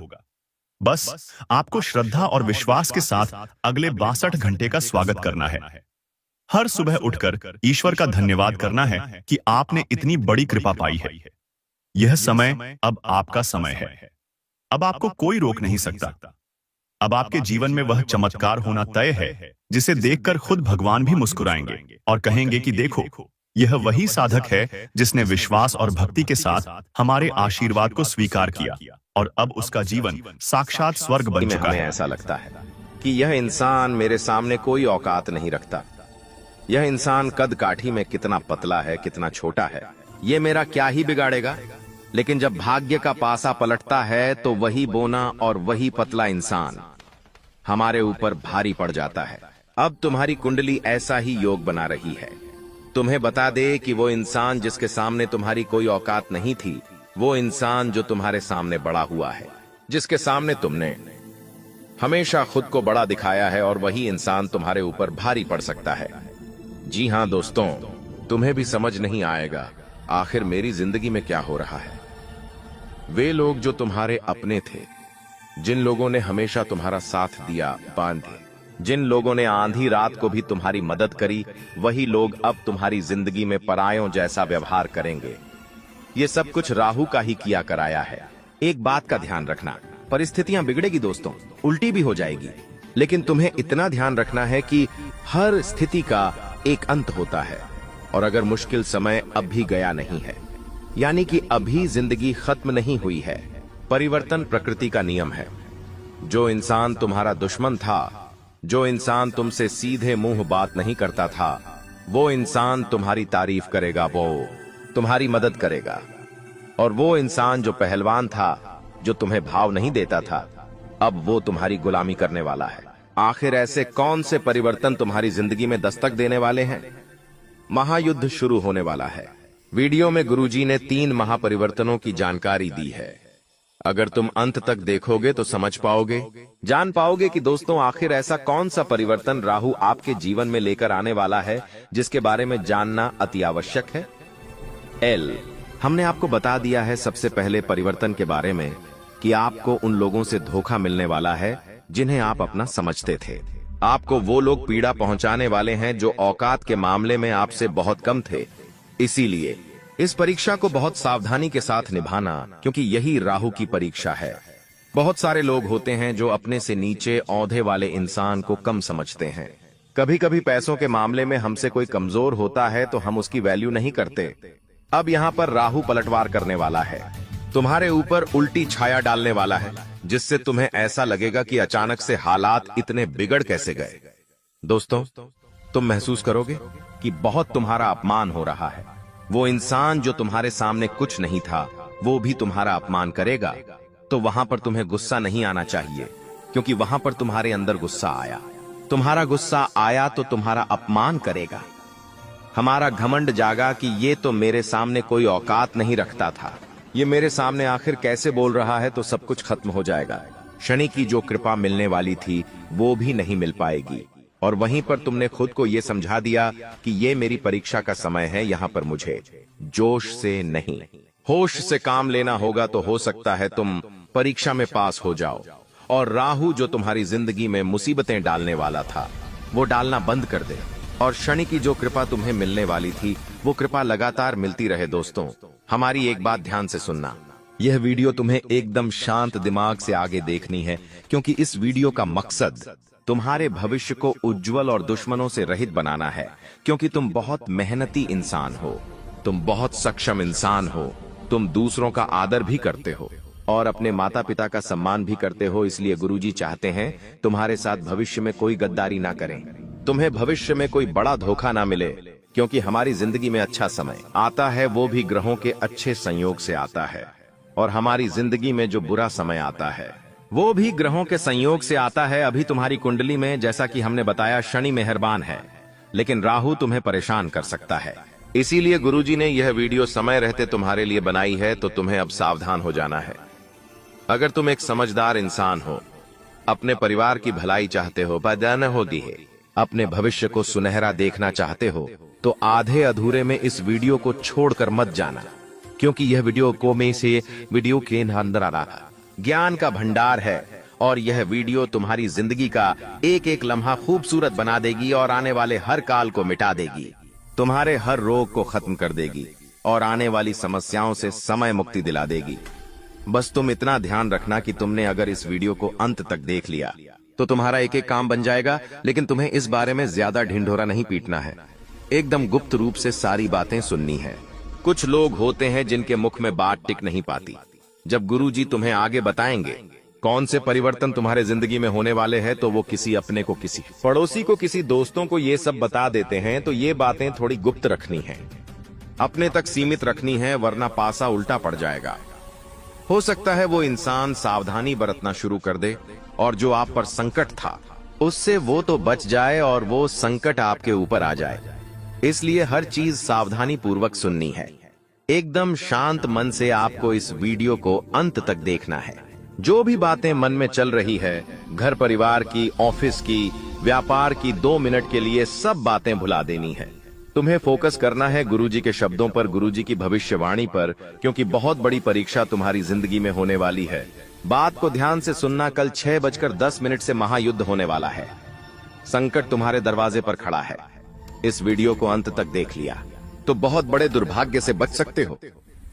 बस आपको श्रद्धा और विश्वास के साथ अगले 62 घंटे का स्वागत करना है। हर सुबह उठकर ईश्वर का धन्यवाद करना है कि आपने इतनी बड़ी कृपा पाई है। यह समय अब आपका समय है। अब आपको कोई रोक नहीं सकता। अब आपके जीवन में वह चमत्कार होना तय है जिसे देखकर खुद भगवान भी मुस्कुराएंगे और कहेंगे कि देखो, यह वही साधक है जिसने विश्वास और भक्ति के साथ हमारे आशीर्वाद को स्वीकार किया और अब उसका जीवन साक्षात स्वर्ग बन चुका है। ऐसा लगता है कि यह इंसान मेरे सामने कोई औकात नहीं रखता। यह इंसान कद काठी में कितना पतला है, कितना छोटा है, ये मेरा क्या ही बिगाड़ेगा। लेकिन जब भाग्य का पासा पलटता है तो वही बोना और वही पतला इंसान हमारे ऊपर भारी पड़ जाता है। अब तुम्हारी कुंडली ऐसा ही योग बना रही है। तुम्हें बता दे कि वो इंसान जिसके सामने तुम्हारी कोई औकात नहीं थी, वो इंसान जो तुम्हारे सामने बड़ा हुआ है, जिसके सामने तुमने हमेशा खुद को बड़ा दिखाया है, और वही इंसान तुम्हारे ऊपर भारी पड़ सकता है। जी हाँ दोस्तों, तुम्हें भी समझ नहीं आएगा आखिर मेरी जिंदगी में क्या हो रहा है। वे लोग जो तुम्हारे अपने थे, जिन लोगों ने हमेशा तुम्हारा साथ दिया, बांधे, जिन लोगों ने आंधी रात को भी तुम्हारी मदद करी, वही लोग अब तुम्हारी जिंदगी में परायों जैसा व्यवहार करेंगे। ये सब कुछ राहु का ही किया कराया है। एक बात का ध्यान रखना, परिस्थितियां बिगड़ेगी दोस्तों, उल्टी भी हो जाएगी, लेकिन तुम्हें इतना ध्यान रखना है कि हर स्थिति का एक अंत होता है। और अगर मुश्किल समय अब भी गया नहीं है, यानी कि अभी जिंदगी खत्म नहीं हुई है, परिवर्तन प्रकृति का नियम है। जो इंसान तुम्हारा दुश्मन था, जो इंसान तुमसे सीधे मुंह बात नहीं करता था, वो इंसान तुम्हारी तारीफ करेगा, वो तुम्हारी मदद करेगा। और वो इंसान जो पहलवान था, जो तुम्हें भाव नहीं देता था, अब वो तुम्हारी गुलामी करने वाला है। आखिर ऐसे कौन से परिवर्तन तुम्हारी जिंदगी में दस्तक देने वाले हैं? महायुद्ध शुरू होने वाला है। वीडियो में गुरुजी ने 3 महापरिवर्तनों की जानकारी दी है। अगर तुम अंत तक देखोगे तो समझ पाओगे, जान पाओगे कि दोस्तों आखिर ऐसा कौन सा परिवर्तन राहु आपके जीवन में लेकर आने वाला है, जिसके बारे में जानना अति आवश्यक है। हमने आपको बता दिया है सबसे पहले परिवर्तन के बारे में कि आपको उन लोगों से धोखा मिलने वाला है जिन्हें आप अपना समझते थे। आपको वो लोग पीड़ा पहुंचाने वाले हैं जो औकात के मामले में आपसे बहुत कम थे। इसीलिए इस परीक्षा को बहुत सावधानी के साथ निभाना, क्योंकि यही राहु की परीक्षा है। बहुत सारे लोग होते हैं जो अपने से नीचे औंधे वाले इंसान को कम समझते हैं। कभी कभी पैसों के मामले में हमसे कोई कमजोर होता है तो हम उसकी वैल्यू नहीं करते। अब यहाँ पर राहु पलटवार करने वाला है, तुम्हारे ऊपर उल्टी छाया डालने वाला है, जिससे तुम्हें ऐसा लगेगा कि अचानक से हालात इतने बिगड़ कैसे गए। दोस्तों, तुम महसूस करोगे कि बहुत तुम्हारा अपमान हो रहा है। वो इंसान जो तुम्हारे सामने कुछ नहीं था, वो भी तुम्हारा अपमान करेगा, तो वहां पर तुम्हें गुस्सा नहीं आना चाहिए, क्योंकि वहां पर तुम्हारे अंदर गुस्सा आया। तुम्हारा गुस्सा आया तो तुम्हारा अपमान करेगा। हमारा घमंड जागा कि ये तो मेरे सामने कोई औकात नहीं रखता था, ये मेरे सामने आखिर कैसे बोल रहा है, तो सब कुछ खत्म हो जाएगा। शनि की जो कृपा मिलने वाली थी वो भी नहीं मिल पाएगी, और वहीं पर तुमने खुद को ये समझा दिया कि ये मेरी परीक्षा का समय है, यहाँ पर मुझे जोश से नहीं होश से काम लेना होगा, तो हो सकता है तुम परीक्षा में पास हो जाओ। और राहु जो तुम्हारी जिंदगी में मुसीबतें डालने वाला था वो डालना बंद कर दे, और शनि की जो कृपा तुम्हें मिलने वाली थी वो कृपा लगातार मिलती रहे। दोस्तों, हमारी एक बात ध्यान से सुनना, यह वीडियो तुम्हें एकदम शांत दिमाग से आगे देखनी है, क्योंकि इस वीडियो का मकसद तुम्हारे भविष्य को उज्जवल और दुश्मनों से रहित बनाना है। क्योंकि तुम बहुत मेहनती इंसान हो, तुम बहुत सक्षम इंसान हो, तुम दूसरों का आदर भी करते हो और अपने माता पिता का सम्मान भी करते हो। इसलिए गुरुजी चाहते हैं तुम्हारे साथ भविष्य में कोई गद्दारी ना करें, तुम्हें भविष्य में कोई बड़ा धोखा ना मिले, क्योंकि हमारी जिंदगी में अच्छा समय आता है वो भी ग्रहों के अच्छे संयोग से आता है, और हमारी जिंदगी में जो बुरा समय आता है वो भी ग्रहों के संयोग से आता है। अभी तुम्हारी कुंडली में, जैसा कि हमने बताया, शनि मेहरबान है, लेकिन राहु तुम्हें परेशान कर सकता है। इसीलिए गुरुजी ने यह वीडियो समय रहते तुम्हारे लिए बनाई है, तो तुम्हें अब सावधान हो जाना है। अगर तुम एक समझदार इंसान हो, अपने परिवार की भलाई चाहते हो, बदन होगी है, अपने भविष्य को सुनहरा देखना चाहते हो, तो आधे अधूरे में इस वीडियो को छोड़कर मत जाना, क्योंकि यह वीडियो के अंदर आ रहा ज्ञान का भंडार है, और यह वीडियो तुम्हारी जिंदगी का एक एक लम्हा खूबसूरत बना देगी और आने वाले हर काल को मिटा देगी, तुम्हारे हर रोग को खत्म कर देगी और आने वाली समस्याओं से समय मुक्ति दिला देगी। बस तुम इतना ध्यान रखना कि तुमने अगर इस वीडियो को अंत तक देख लिया तो तुम्हारा एक एक काम बन जाएगा, लेकिन तुम्हें इस बारे में ज्यादा ढिंढोरा नहीं पीटना है, एकदम गुप्त रूप से सारी बातें सुननी है। कुछ लोग होते हैं जिनके मुख में बात टिक नहीं पाती। जब गुरुजी तुम्हें आगे बताएंगे कौन से परिवर्तन तुम्हारे जिंदगी में होने वाले हैं, तो वो किसी अपने को, किसी पड़ोसी को, किसी दोस्तों को ये सब बता देते हैं, तो ये बातें थोड़ी गुप्त रखनी है, अपने तक सीमित रखनी है, वरना पासा उल्टा पड़ जाएगा। हो सकता है वो इंसान सावधानी बरतना शुरू कर दे, और जो आप पर संकट था उससे वो तो बच जाए और वो संकट आपके ऊपर आ जाए। इसलिए हर चीज सावधानी पूर्वक सुननी है। एकदम शांत मन से आपको इस वीडियो को अंत तक देखना है। जो भी बातें मन में चल रही है, घर परिवार की, ऑफिस की, व्यापार की, 2 मिनट के लिए सब बातें भुला देनी है। तुम्हें फोकस करना है गुरुजी के शब्दों पर, गुरुजी की भविष्यवाणी पर, क्योंकि बहुत बड़ी परीक्षा तुम्हारी जिंदगी में होने वाली है। बात को ध्यान से सुनना, कल 6:10 से महायुद्ध होने वाला है। संकट तुम्हारे दरवाजे पर खड़ा है। इस वीडियो को अंत तक देख लिया तो बहुत बड़े दुर्भाग्य से बच सकते हो,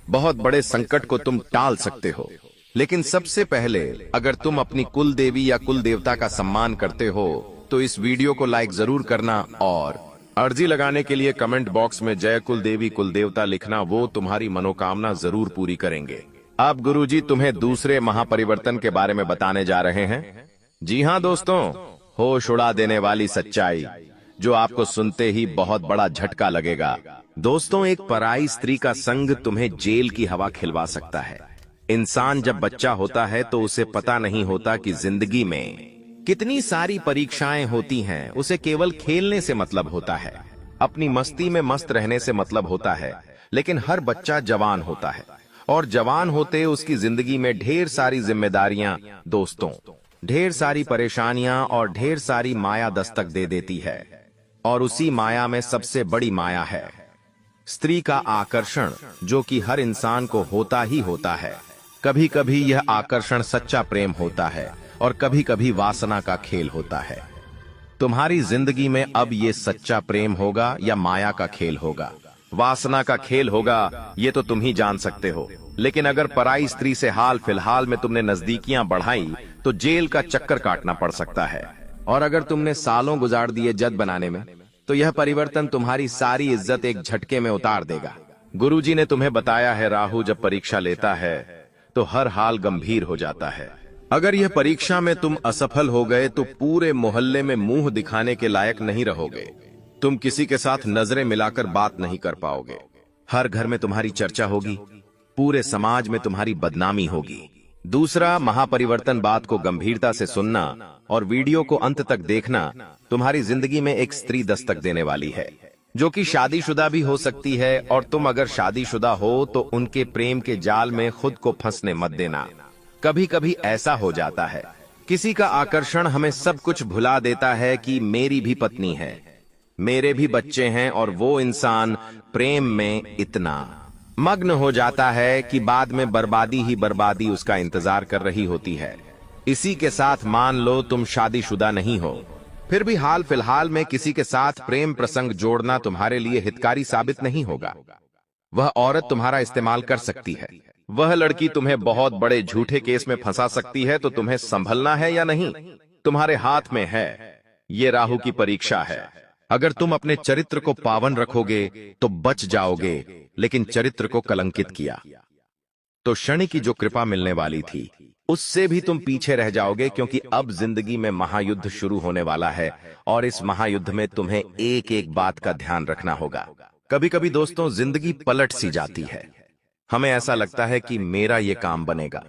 बहुत बड़े संकट को तुम टाल सकते हो। लेकिन सबसे पहले, अगर तुम अपनी कुल देवी या कुल देवता का सम्मान करते हो तो इस वीडियो को लाइक जरूर करना, और अर्जी लगाने के लिए कमेंट बॉक्स में जय कुल देवी कुल देवता लिखना, वो तुम्हारी मनोकामना जरूर पूरी करेंगे। अब गुरुजी तुम्हें दूसरे महापरिवर्तन के बारे में बताने जा रहे हैं। जी हाँ दोस्तों, होश उड़ा देने वाली सच्चाई जो आपको सुनते ही बहुत बड़ा झटका लगेगा। दोस्तों, एक पराई स्त्री का संग तुम्हें जेल की हवा खिलवा सकता है। इंसान जब बच्चा होता है तो उसे पता नहीं होता कि जिंदगी में कितनी सारी परीक्षाएं होती हैं। उसे केवल खेलने से मतलब होता है, अपनी मस्ती में मस्त रहने से मतलब होता है। लेकिन हर बच्चा जवान होता है, और जवान होते उसकी जिंदगी में ढेर सारी जिम्मेदारियां, दोस्तों, ढेर सारी परेशानियां और ढेर सारी माया दस्तक दे देती है। और उसी माया में सबसे बड़ी माया है स्त्री का आकर्षण, जो कि हर इंसान को होता ही होता है। कभी कभी यह आकर्षण सच्चा प्रेम होता है और कभी कभी वासना का खेल होता है। तुम्हारी जिंदगी में अब ये सच्चा प्रेम होगा या माया का खेल होगा, वासना का खेल होगा, ये तो तुम ही जान सकते हो। लेकिन अगर पराई स्त्री से हाल फिलहाल में तुमने नजदीकियां बढ़ाई तो जेल का चक्कर काटना पड़ सकता है। और अगर तुमने सालों गुजार दिए जद बनाने में, तो यह परिवर्तन तुम्हारी सारी इज्जत एक झटके में उतार देगा। गुरुजी ने तुम्हें बताया है, राहु जब परीक्षा लेता है तो हर हाल गंभीर हो जाता है। अगर यह परीक्षा में तुम असफल हो गए तो पूरे मोहल्ले में मुंह दिखाने के लायक नहीं रहोगे। तुम किसी के साथ नजरें मिलाकर बात नहीं कर पाओगे। हर घर में तुम्हारी चर्चा होगी, पूरे समाज में तुम्हारी बदनामी होगी। दूसरा, महापरिवर्तन बात को गंभीरता से सुनना और वीडियो को अंत तक देखना। तुम्हारी जिंदगी में एक स्त्री दस्तक देने वाली है, जो कि शादीशुदा भी हो सकती है, और तुम अगर शादीशुदा हो तो उनके प्रेम के जाल में खुद को फंसने मत देना। कभी कभी ऐसा हो जाता है, किसी का आकर्षण हमें सब कुछ भुला देता है कि मेरी भी पत्नी है, मेरे भी बच्चे हैं, और वो इंसान प्रेम में इतना मग्न हो जाता है कि बाद में बर्बादी ही बर्बादी उसका इंतजार कर रही होती है। इसी के साथ मान लो तुम शादीशुदा नहीं हो, फिर भी हाल फिलहाल में किसी के साथ प्रेम प्रसंग जोड़ना तुम्हारे लिए हितकारी साबित नहीं होगा। वह औरत तुम्हारा इस्तेमाल कर सकती है, वह लड़की तुम्हें बहुत बड़े झूठे केस में फंसा सकती है, तो तुम्हें संभलना है या नहीं, तुम्हारे हाथ में है। ये राहु की परीक्षा है। अगर तुम अपने चरित्र को पावन रखोगे तो बच जाओगे, लेकिन चरित्र को कलंकित किया तो शनि की जो कृपा मिलने वाली थी उससे भी तुम पीछे रह जाओगे, क्योंकि अब जिंदगी में महायुद्ध शुरू होने वाला है, और इस महायुद्ध में तुम्हें एक एक बात का ध्यान रखना होगा। कभी कभी दोस्तों, जिंदगी पलट सी जाती है। हमें ऐसा लगता है कि मेरा ये काम बनेगा,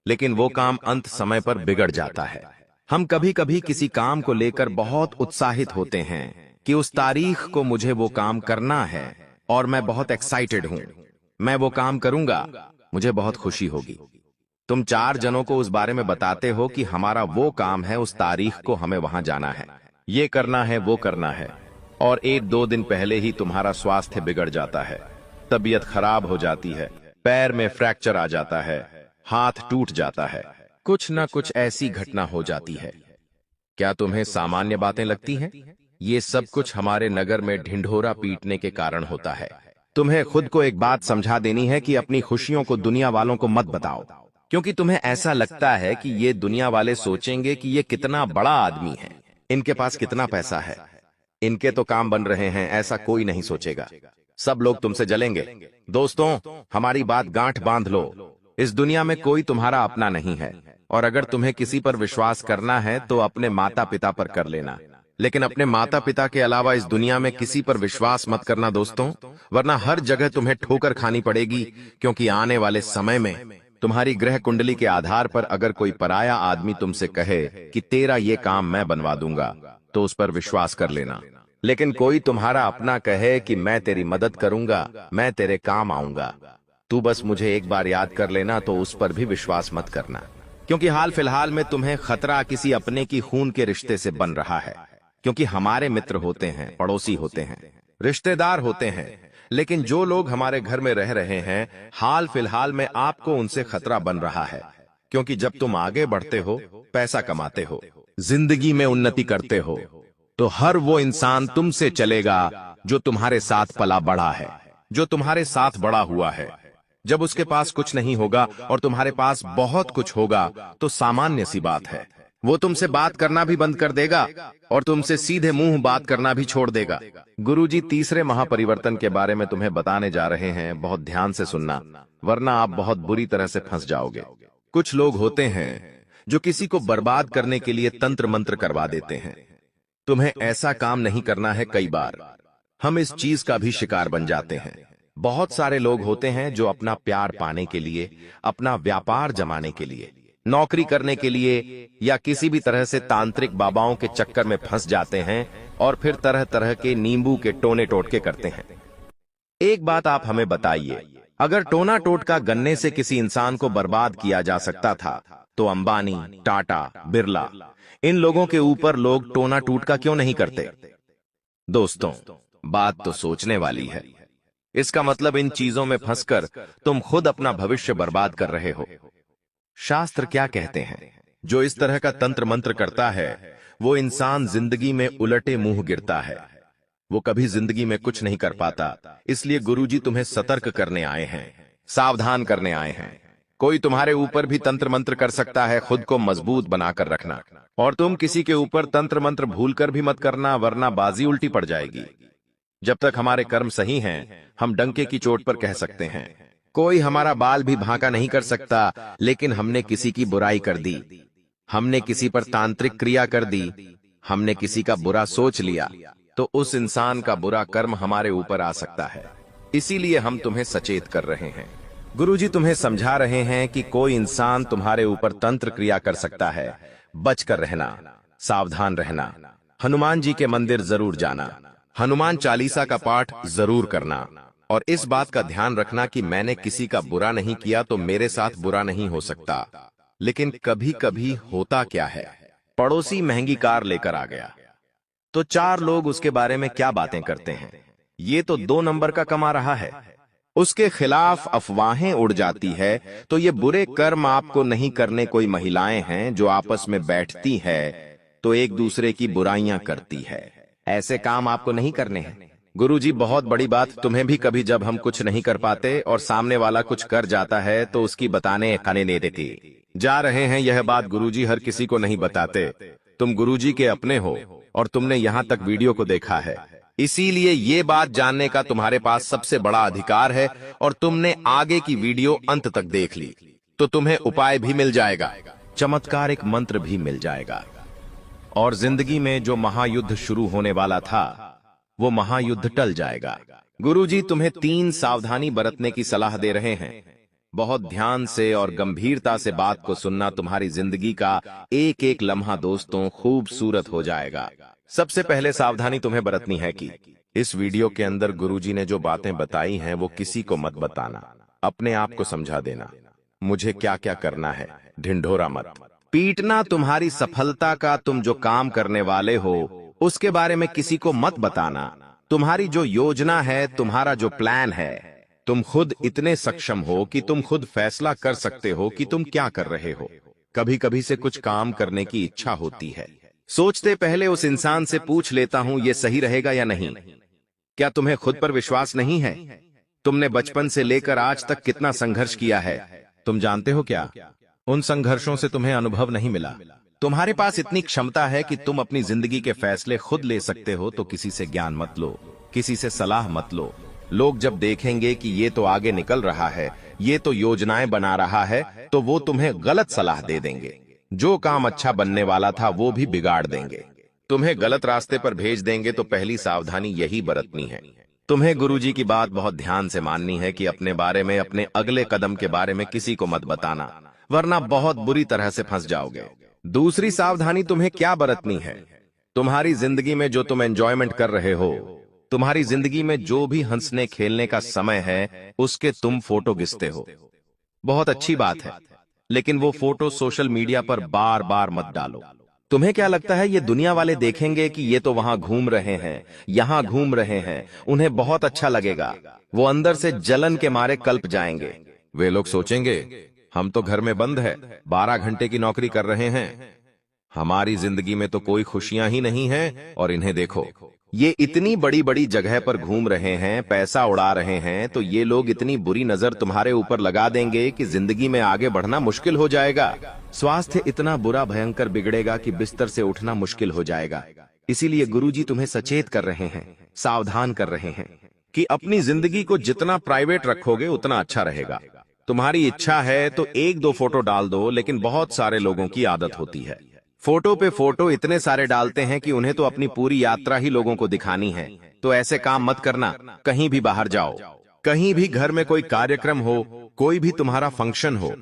लेकिन वो काम अंत समय पर बिगड़ जाता है। हम कभी कभी किसी काम को लेकर बहुत उत्साहित होते हैं कि उस तारीख को मुझे वो काम करना है, और मैं बहुत एक्साइटेड हूं, मैं वो काम करूंगा, मुझे बहुत खुशी होगी। तुम 4 जनों को उस बारे में बताते हो कि हमारा वो काम है, उस तारीख को हमें वहां जाना है, ये करना है, वो करना है, और 1-2 दिन पहले ही तुम्हारा स्वास्थ्य बिगड़ जाता है, तबीयत खराब हो जाती है, पैर में फ्रैक्चर आ जाता है, हाथ टूट जाता है, कुछ ना कुछ ऐसी घटना हो जाती है। क्या तुम्हें सामान्य बातें लगती हैं? ये सब कुछ हमारे नगर में ढिंढोरा पीटने के कारण होता है। तुम्हें खुद को एक बात समझा देनी है कि अपनी खुशियों को दुनिया वालों को मत बताओ, क्योंकि तुम्हें ऐसा लगता है कि ये दुनिया वाले सोचेंगे कि ये कितना बड़ा आदमी है, इनके पास कितना पैसा है, इनके तो काम बन रहे हैं। ऐसा कोई नहीं सोचेगा, सब लोग तुमसे जलेंगे। दोस्तों, हमारी बात गांठ बांध लो, इस दुनिया में कोई तुम्हारा अपना नहीं है, और अगर तुम्हें किसी पर विश्वास करना है तो अपने माता पिता पर कर लेना, लेकिन अपने माता पिता के अलावा इस दुनिया में किसी पर विश्वास मत करना दोस्तों, वरना हर जगह तुम्हें ठोकर खानी पड़ेगी। क्योंकि आने वाले समय में तुम्हारी ग्रह कुंडली के आधार पर अगर कोई पराया आदमी तुमसे कहे कि तेरा ये काम मैं बनवा दूंगा, तो उस पर विश्वास कर लेना। लेकिन कोई तुम्हारा अपना कहे कि मैं तेरी मदद करूंगा, मैं तेरे काम आऊंगा, तू बस मुझे एक बार याद कर लेना, तो उस पर भी विश्वास मत करना। क्योंकि हाल फिलहाल में तुम्हें खतरा किसी अपने की खून के रिश्ते से बन रहा है। क्योंकि हमारे मित्र होते हैं, पड़ोसी होते हैं, रिश्तेदार होते हैं, लेकिन जो लोग हमारे घर में रह रहे हैं, हाल फिलहाल में आपको उनसे खतरा बन रहा है। क्योंकि जब तुम आगे बढ़ते हो, पैसा कमाते हो, जिंदगी में उन्नति करते हो, तो हर वो इंसान तुमसे चलेगा जो तुम्हारे साथ पला बड़ा है, जो तुम्हारे साथ बड़ा हुआ है। जब उसके पास कुछ नहीं होगा और तुम्हारे पास बहुत कुछ होगा, तो सामान्य सी बात है, वो तुमसे बात करना भी बंद कर देगा और तुमसे सीधे मुंह बात करना भी छोड़ देगा। गुरुजी तीसरे महापरिवर्तन के बारे में तुम्हें बताने जा रहे हैं, बहुत ध्यान से सुनना, वरना आप बहुत बुरी तरह से फंस जाओगे। कुछ लोग होते हैं जो किसी को बर्बाद करने के लिए तंत्र मंत्र करवा देते हैं। तुम्हें ऐसा काम नहीं करना है। कई बार हम इस चीज का भी शिकार बन जाते हैं। बहुत सारे लोग होते हैं जो अपना प्यार पाने के लिए, अपना व्यापार जमाने के लिए, नौकरी करने के लिए, या किसी भी तरह से तांत्रिक बाबाओं के चक्कर में फंस जाते हैं, और फिर तरह तरह के नींबू के टोने टोटके करते हैं। एक बात आप हमें बताइए, अगर टोना टोटका गन्ने से किसी इंसान को बर्बाद किया जा सकता था, तो अंबानी, टाटा, बिरला, इन लोगों के ऊपर लोग टोना टोटका क्यों नहीं करते? दोस्तों, बात तो सोचने वाली है। इसका मतलब इन चीजों में फंसकर तुम खुद अपना भविष्य बर्बाद कर रहे हो। शास्त्र क्या कहते हैं? जो इस तरह का तंत्र मंत्र करता है, वो इंसान जिंदगी में उलटे मुंह गिरता है, वो कभी जिंदगी में कुछ नहीं कर पाता। इसलिए गुरुजी तुम्हें सतर्क करने आए हैं, सावधान करने आए हैं। कोई तुम्हारे ऊपर भी तंत्र मंत्र कर सकता है, खुद को मजबूत बनाकर रखना। और तुम किसी के ऊपर तंत्र मंत्र भूलकर भी मत करना, वरना बाजी उल्टी पड़ जाएगी। जब तक हमारे कर्म सही हैं, हम डंके की चोट पर कह सकते हैं। कोई हमारा बाल भी भांका नहीं कर सकता, लेकिन हमने किसी की बुराई कर दी, हमने किसी पर तांत्रिक क्रिया कर दी, हमने किसी का बुरा सोच लिया, तो उस इंसान का बुरा कर्म हमारे ऊपर आ सकता है। इसीलिए हम तुम्हें सचेत कर रहे हैं। गुरुजी तुम्हें समझा रहे हैं कि कोई इंसान तुम्हारे ऊपर तंत्र क्रिया कर सकता है। बचकर रहना, सावधान रहना। हनुमान जी के मंदिर जरूर जाना, हनुमान चालीसा का पाठ जरूर करना, और इस बात का ध्यान रखना कि मैंने किसी का बुरा नहीं किया तो मेरे साथ बुरा नहीं हो सकता। लेकिन कभी कभी होता क्या है, पड़ोसी महंगी कार लेकर आ गया तो चार लोग उसके बारे में क्या बातें करते हैं, ये तो 2 नंबर का कमा रहा है। उसके खिलाफ अफवाहें उड़ जाती है तो ये बुरे कर्म आपको नहीं करने। कोई महिलाएं हैं जो आपस में बैठती है तो एक दूसरे की बुराइयां करती है। ऐसे काम आपको नहीं करने हैं। गुरुजी बहुत बड़ी बात तुम्हें भी कभी जब हम कुछ नहीं कर पाते और सामने वाला कुछ कर जाता है तो उसकी बताने खाने नहीं देती। जा रहे हैं यह बात गुरुजी हर किसी को नहीं बताते। तुम गुरुजी के अपने हो और तुमने यहाँ तक वीडियो को देखा है, इसीलिए ये बात जानने का तुम्हारे पास सबसे बड़ा अधिकार है। और तुमने आगे की वीडियो अंत तक देख ली तो तुम्हें उपाय भी मिल जाएगा, चमत्कारिक मंत्र भी मिल जाएगा, और जिंदगी में जो महायुद्ध शुरू होने वाला था वो महायुद्ध टल जाएगा। गुरुजी तुम्हें 3 सावधानी बरतने की सलाह दे रहे हैं। बहुत ध्यान से और गंभीरता से बात को सुनना। तुम्हारी जिंदगी का एक एक लम्हा दोस्तों खूबसूरत हो जाएगा। सबसे पहले सावधानी तुम्हें बरतनी है कि इस वीडियो के अंदर गुरुजी ने जो बातें बताई हैं वो किसी को मत बताना। अपने आप को समझा देना मुझे क्या क्या करना है, ढिंढोरा मत पीटना। तुम्हारी सफलता का तुम जो काम करने वाले हो उसके बारे में किसी को मत बताना। तुम्हारी जो योजना है, तुम्हारा जो प्लान है, तुम खुद इतने सक्षम हो कि तुम खुद फैसला कर सकते हो कि तुम क्या कर रहे हो। कभी कभी से कुछ काम करने की इच्छा होती है, सोचते पहले उस इंसान से पूछ लेता हूं ये सही रहेगा या नहीं। क्या तुम्हें खुद पर विश्वास नहीं है? तुमने बचपन से लेकर आज तक कितना संघर्ष किया है, तुम जानते हो क्या? उन संघर्षों से तुम्हें अनुभव नहीं मिला। तुम्हारे पास इतनी क्षमता है कि तुम अपनी जिंदगी के फैसले खुद ले सकते हो, तो किसी से ज्ञान मत लो, किसी से सलाह मत लो। लोग जब देखेंगे कि ये तो आगे निकल रहा है, ये तो योजनाएं बना रहा है, तो वो तुम्हें गलत सलाह दे देंगे। जो काम अच्छा बनने वाला था वो भी बिगाड़ देंगे, तुम्हें गलत रास्ते पर भेज देंगे। तो पहली सावधानी यही बरतनी है। तुम्हें गुरुजी की बात बहुत ध्यान से माननी है कि अपने बारे में, अपने अगले कदम के बारे में किसी को मत बताना, वरना बहुत बुरी तरह से फंस जाओगे। दूसरी सावधानी तुम्हें क्या बरतनी है, तुम्हारी जिंदगी में जो तुम एंजॉयमेंट कर रहे हो, तुम्हारी जिंदगी में जो भी हंसने खेलने का समय है उसके तुम फोटो खींचते हो। बहुत अच्छी बात है, लेकिन वो फोटो सोशल मीडिया पर बार बार मत डालो। तुम्हें क्या लगता है ये दुनिया वाले देखेंगे कि ये तो वहां घूम रहे हैं, यहां घूम रहे हैं, उन्हें बहुत अच्छा लगेगा। वो अंदर से जलन के मारे कल्प जाएंगे। वे लोग सोचेंगे हम तो घर में बंद है, 12 घंटे की नौकरी कर रहे हैं, हमारी जिंदगी में तो कोई खुशियां ही नहीं है, और इन्हें देखो ये इतनी बड़ी बड़ी जगह पर घूम रहे हैं, पैसा उड़ा रहे हैं। तो ये लोग इतनी बुरी नजर तुम्हारे ऊपर लगा देंगे कि जिंदगी में आगे बढ़ना मुश्किल हो जाएगा। स्वास्थ्य इतना बुरा भयंकर बिगड़ेगा कि बिस्तर से उठना मुश्किल हो जाएगा। इसीलिए गुरुजी तुम्हें सचेत कर रहे हैं, सावधान कर रहे हैं कि अपनी जिंदगी को जितना प्राइवेट रखोगे उतना अच्छा रहेगा। तुम्हारी इच्छा है तो 1-2 फोटो डाल दो, लेकिन बहुत सारे लोगों की आदत होती है फोटो पे फोटो इतने सारे डालते हैं कि उन्हें तो अपनी पूरी यात्रा ही लोगों को दिखानी है। तो ऐसे काम मत करना। कहीं भी बाहर जाओ, कहीं भी घर में कोई कार्यक्रम हो, कोई भी तुम्हारा फंक्शन हो,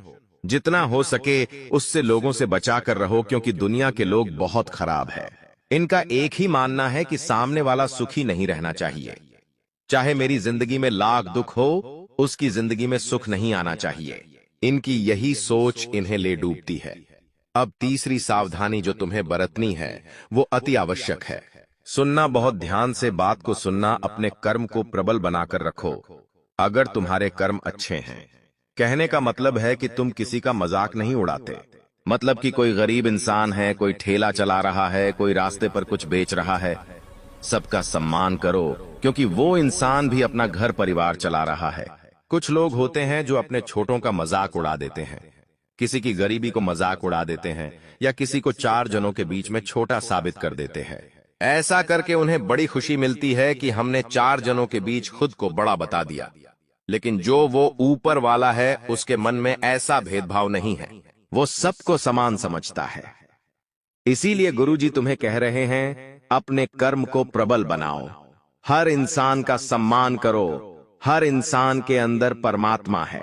जितना हो सके उससे लोगों से बचा कर रहो, क्योंकि दुनिया के लोग बहुत खराब है। इनका एक ही मानना है कि सामने वाला सुखी नहीं रहना चाहिए। चाहे मेरी जिंदगी में लाख दुख हो, उसकी जिंदगी में सुख नहीं आना चाहिए। इनकी यही सोच इन्हें ले डूबती है। अब तीसरी सावधानी जो तुम्हें बरतनी है वो अति आवश्यक है। सुनना, बहुत ध्यान से बात को सुनना। अपने कर्म को प्रबल बनाकर रखो। अगर तुम्हारे कर्म अच्छे हैं, कहने का मतलब है कि तुम किसी का मजाक नहीं उड़ाते। मतलब कि कोई गरीब इंसान है, कोई ठेला चला रहा है, कोई रास्ते पर कुछ बेच रहा है, सबका सम्मान करो, क्योंकि वो इंसान भी अपना घर परिवार चला रहा है। कुछ लोग होते हैं जो अपने छोटों का मजाक उड़ा देते हैं, किसी की गरीबी को मजाक उड़ा देते हैं, या किसी को 4 जनों के बीच में छोटा साबित कर देते हैं। ऐसा करके उन्हें बड़ी खुशी मिलती है कि हमने 4 जनों के बीच खुद को बड़ा बता दिया। लेकिन जो वो ऊपर वाला है उसके मन में ऐसा भेदभाव नहीं है, वो सबको समान समझता है। इसीलिए गुरुजी तुम्हें कह रहे हैं, अपने कर्म को प्रबल बनाओ। हर इंसान का सम्मान करो। हर इंसान के अंदर परमात्मा है।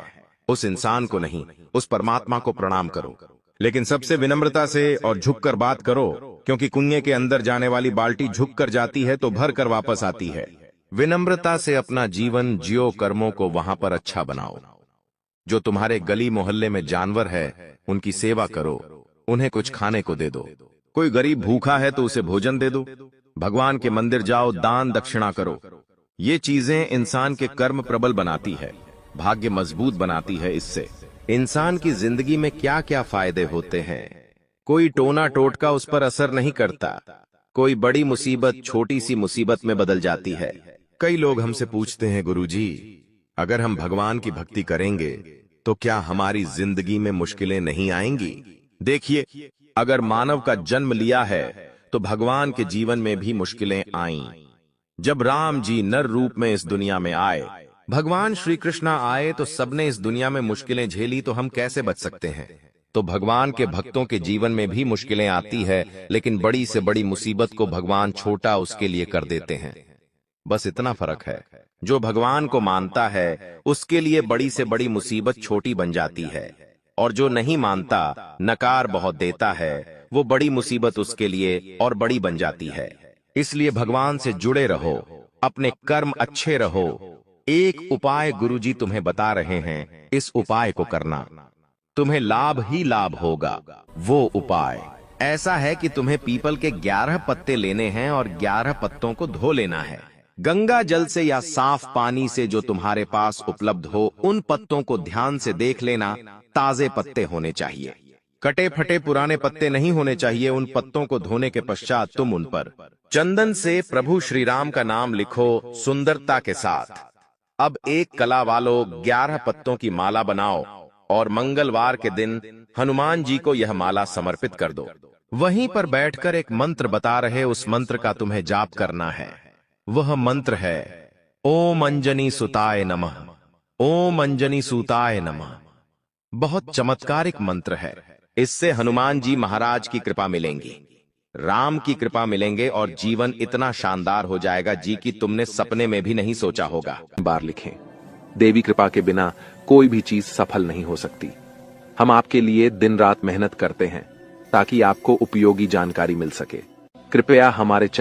उस इंसान को नहीं, उस परमात्मा को प्रणाम करो। लेकिन सबसे विनम्रता से और झुककर बात करो, क्योंकि कुएं के अंदर जाने वाली बाल्टी झुक कर जाती है तो भर कर वापस आती है। विनम्रता से अपना जीवन जियो, कर्मों को वहां पर अच्छा बनाओ। जो तुम्हारे गली मोहल्ले में जानवर है, उनकी सेवा करो, उन्हें कुछ खाने को दे दो। कोई गरीब भूखा है तो उसे भोजन दे दो। भगवान के मंदिर जाओ, दान दक्षिणा करो। ये चीजें इंसान के कर्म प्रबल बनाती है, भाग्य मजबूत बनाती है। इससे इंसान की जिंदगी में क्या क्या फायदे होते हैं। कोई टोना टोटका उस पर असर नहीं करता। कोई बड़ी मुसीबत छोटी सी मुसीबत में बदल जाती है। कई लोग हमसे पूछते हैं, गुरुजी, अगर हम भगवान की भक्ति करेंगे तो क्या हमारी जिंदगी में मुश्किलें नहीं आएंगी? देखिए, अगर मानव का जन्म लिया है तो भगवान के जीवन में भी मुश्किलें आईं। जब राम जी नर रूप में इस दुनिया में आए, भगवान श्री कृष्ण आए, तो सबने इस दुनिया में मुश्किलें झेली, तो हम कैसे बच सकते हैं? तो भगवान के भक्तों के जीवन में भी मुश्किलें आती है, लेकिन बड़ी से बड़ी मुसीबत को भगवान छोटा उसके लिए कर देते हैं। बस इतना फर्क है। जो भगवान को मानता है उसके लिए बड़ी से बड़ी मुसीबत छोटी बन जाती है, और जो नहीं मानता, नकार बहुत देता है, वो बड़ी मुसीबत उसके लिए और बड़ी बन जाती है। इसलिए भगवान से जुड़े रहो, अपने कर्म अच्छे रहो। एक उपाय गुरुजी तुम्हें बता रहे हैं, इस उपाय को करना, तुम्हें लाभ ही लाभ होगा। वो उपाय ऐसा है कि तुम्हें पीपल के 11 पत्ते लेने हैं और 11 पत्तों को धो लेना है। गंगा जल से या साफ पानी से जो तुम्हारे पास उपलब्ध हो, उन पत्तों को ध्यान से देख लेना। ताजे पत्ते होने चाहिए, कटे फटे पुराने पत्ते नहीं होने चाहिए। उन पत्तों को धोने के पश्चात तुम उन पर चंदन से प्रभु श्री राम का नाम लिखो सुंदरता के साथ। अब एक कला वालों 11 पत्तों की माला बनाओ और मंगलवार के दिन हनुमान जी को यह माला समर्पित कर दो। वहीं पर बैठकर एक मंत्र बता रहे, उस मंत्र का तुम्हें जाप करना है। वह मंत्र है, ओम अंजनी सुताय नमः, ओम अंजनी सुताय नमः। बहुत चमत्कारिक मंत्र है। इससे हनुमान जी महाराज की कृपा मिलेंगी, राम की कृपा मिलेंगे, और जीवन इतना शानदार हो जाएगा जी कि तुमने सपने में भी नहीं सोचा होगा। बार लिखें, देवी कृपा के बिना कोई भी चीज सफल नहीं हो सकती। हम आपके लिए दिन रात मेहनत करते हैं ताकि आपको उपयोगी जानकारी मिल सके। कृपया हमारे चैनल